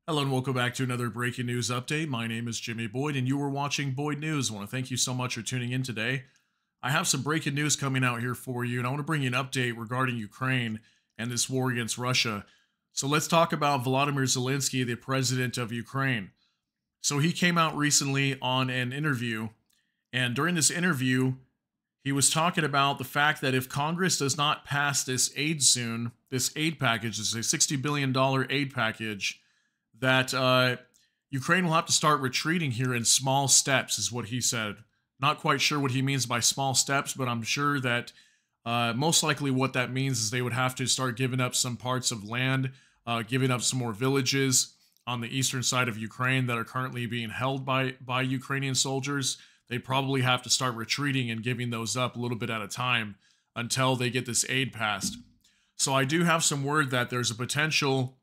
Hello and welcome back to another breaking news update. My name is Jimmy Boyd and you were watching Boyd News. I want to thank you so much for tuning in today. I have some breaking news coming out here for you, and I want to bring you an update regarding Ukraine and this war against Russia. So let's talk about Volodymyr Zelenskyy, the president of Ukraine. So he came out recently on an interview, and during this interview, he was talking about the fact that if Congress does not pass this aid soon, this aid package, this is a $60 billion aid package, that Ukraine will have to start retreating here in small steps, is what he said. Not quite sure what he means by small steps, but I'm sure that most likely what that means is they would have to start giving up some parts of land, giving up some more villages on the eastern side of Ukraine that are currently being held by Ukrainian soldiers. They probably have to start retreating and giving those up a little bit at a time until they get this aid passed. So I do have some word that there's a potential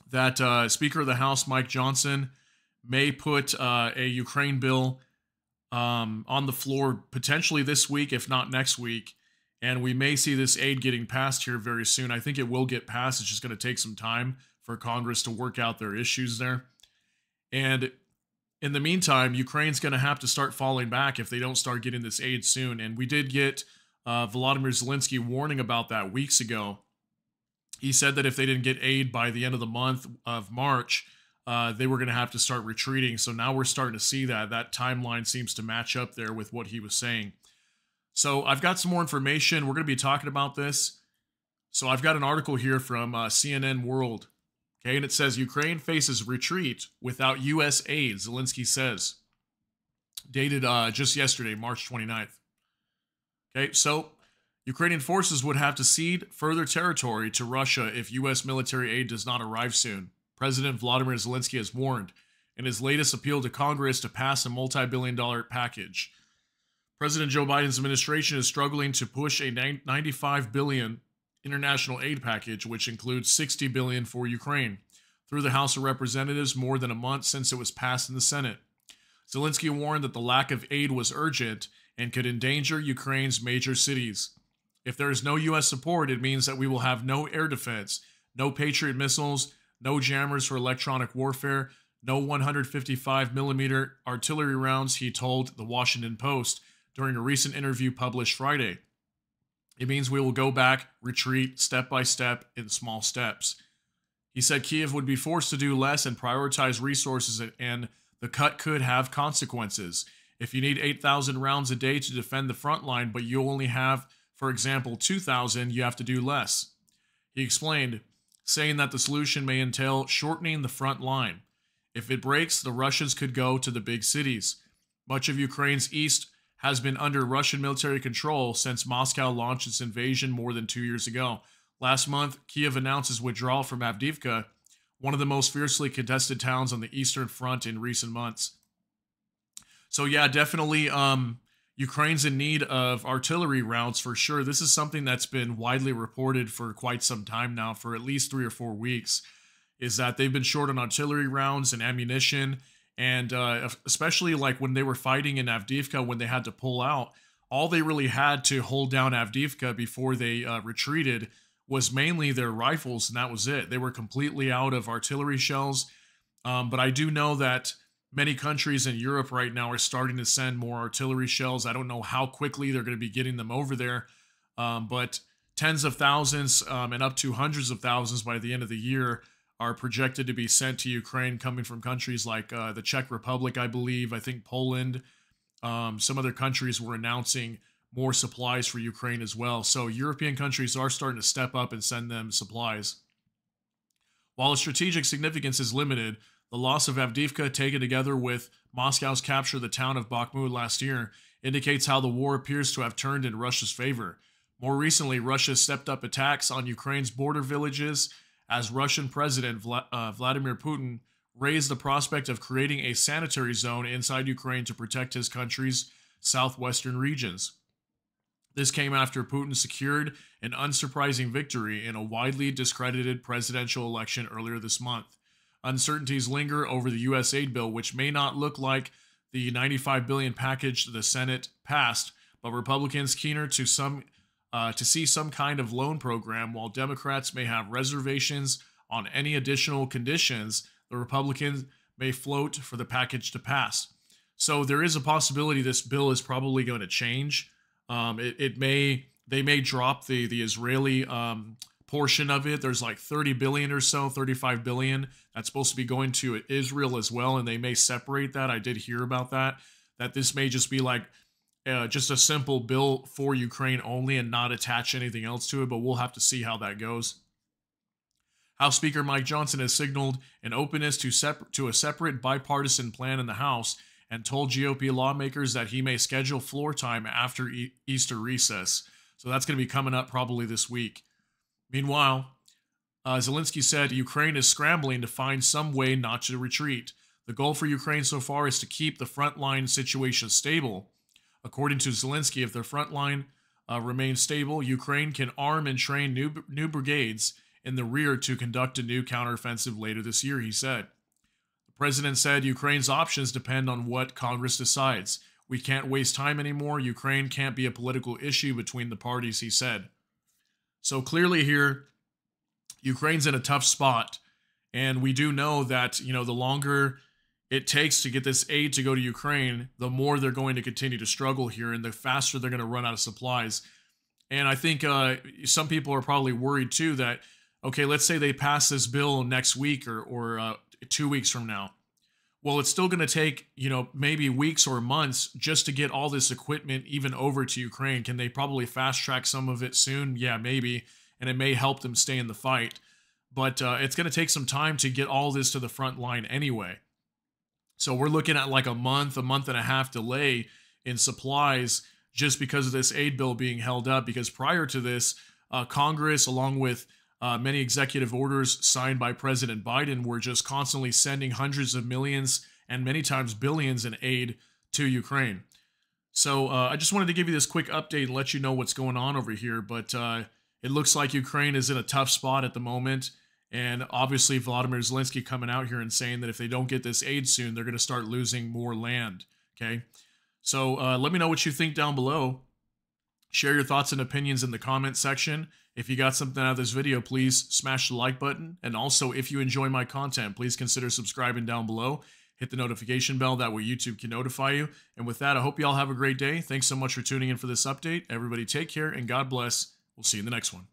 that Speaker of the House Mike Johnson may put a Ukraine bill on the floor potentially this week, if not next week. And we may see this aid getting passed here very soon. I think it will get passed. It's just going to take some time for Congress to work out their issues there. And in the meantime, Ukraine's going to have to start falling back if they don't start getting this aid soon. And we did get Volodymyr Zelenskyy warning about that weeks ago. He said that if they didn't get aid by the end of the month of March, they were going to have to start retreating. So now we're starting to see that. That timeline seems to match up there with what he was saying. So I've got some more information. We're going to be talking about this. So I've got an article here from CNN World. Okay, and it says Ukraine faces retreat without U.S. aid, Zelenskyy says. Dated just yesterday, March 29th. Okay, so Ukrainian forces would have to cede further territory to Russia if U.S. military aid does not arrive soon. President Volodymyr Zelenskyy has warned in his latest appeal to Congress to pass a multi-billion-dollar package. President Joe Biden's administration is struggling to push a $95 billion international aid package, which includes $60 billion for Ukraine, through the House of Representatives more than a month since it was passed in the Senate. Zelenskyy warned that the lack of aid was urgent and could endanger Ukraine's major cities. If there is no U.S. support, it means that we will have no air defense, no Patriot missiles, no jammers for electronic warfare, no 155 millimeter artillery rounds, he told the Washington Post during a recent interview published Friday. It means we will go back, retreat, step by step, in small steps. He said Kiev would be forced to do less and prioritize resources, and the cut could have consequences. If you need 8,000 rounds a day to defend the front line, but you only have, for example, 2,000, you have to do less. He explained, saying that the solution may entail shortening the front line. If it breaks, the Russians could go to the big cities. Much of Ukraine's east has been under Russian military control since Moscow launched its invasion more than 2 years ago. Last month, Kiev announced its withdrawal from Avdiivka, one of the most fiercely contested towns on the Eastern Front in recent months. So yeah, definitely Ukraine's in need of artillery rounds for sure. This is something that's been widely reported for quite some time now, for at least 3 or 4 weeks, is that they've been short on artillery rounds and ammunition. And especially like when they were fighting in Avdiivka, when they had to pull out, all they really had to hold down Avdiivka before they retreated was mainly their rifles, and that was it. They were completely out of artillery shells. But I do know that many countries in Europe right now are starting to send more artillery shells. I don't know how quickly they're going to be getting them over there, but tens of thousands and up to hundreds of thousands by the end of the year are projected to be sent to Ukraine, coming from countries like the Czech Republic, I believe. I think Poland. Some other countries were announcing more supplies for Ukraine as well. So European countries are starting to step up and send them supplies. While the strategic significance is limited, the loss of Avdiivka, taken together with Moscow's capture of the town of Bakhmut last year, indicates how the war appears to have turned in Russia's favor. More recently, Russia stepped up attacks on Ukraine's border villages as Russian President Vladimir Putin raised the prospect of creating a sanitary zone inside Ukraine to protect his country's southwestern regions. This came after Putin secured an unsurprising victory in a widely discredited presidential election earlier this month. Uncertainties linger over the U.S. aid bill, which may not look like the $95 billion package the Senate passed, but Republicans keener to see some kind of loan program, while Democrats may have reservations on any additional conditions the Republicans may float for the package to pass. So there is a possibility this bill is probably going to change. They may drop the Israeli portion of it. There's like 30 billion or so, 35 billion that's supposed to be going to Israel as well, and they may separate that. I did hear about that this may just be like just a simple bill for Ukraine only and not attach anything else to it, but we'll have to see how that goes. House Speaker Mike Johnson has signaled an openness to a separate bipartisan plan in the House and told GOP lawmakers that he may schedule floor time after Easter recess. So that's going to be coming up probably this week. Meanwhile, Zelenskyy said Ukraine is scrambling to find some way not to retreat. The goal for Ukraine so far is to keep the frontline situation stable. According to Zelenskyy, if the front line remains stable, Ukraine can arm and train new brigades in the rear to conduct a new counteroffensive later this year, he said. The president said Ukraine's options depend on what Congress decides. We can't waste time anymore. Ukraine can't be a political issue between the parties, he said. So clearly here, Ukraine's in a tough spot. And we do know that, the longer it takes to get this aid to go to Ukraine, the more they're going to continue to struggle here and the faster they're going to run out of supplies. And I think some people are probably worried too that, okay, let's say they pass this bill next week or 2 weeks from now. Well, it's still going to take, maybe weeks or months just to get all this equipment even over to Ukraine. Can they probably fast track some of it soon? Yeah, maybe. And it may help them stay in the fight. But it's going to take some time to get all this to the front line anyway. So we're looking at like a month and a half delay in supplies just because of this aid bill being held up. Because prior to this, Congress, along with many executive orders signed by President Biden, were just constantly sending hundreds of millions and many times billions in aid to Ukraine. So I just wanted to give you this quick update and let you know what's going on over here. But it looks like Ukraine is in a tough spot at the moment. And obviously Volodymyr Zelenskyy coming out here and saying that if they don't get this aid soon, they're going to start losing more land. Okay. So let me know what you think down below. Share your thoughts and opinions in the comment section. If you got something out of this video, please smash the like button. And also, if you enjoy my content, please consider subscribing down below. Hit the notification bell. That way YouTube can notify you. And with that, I hope you all have a great day. Thanks so much for tuning in for this update. Everybody take care and God bless. We'll see you in the next one.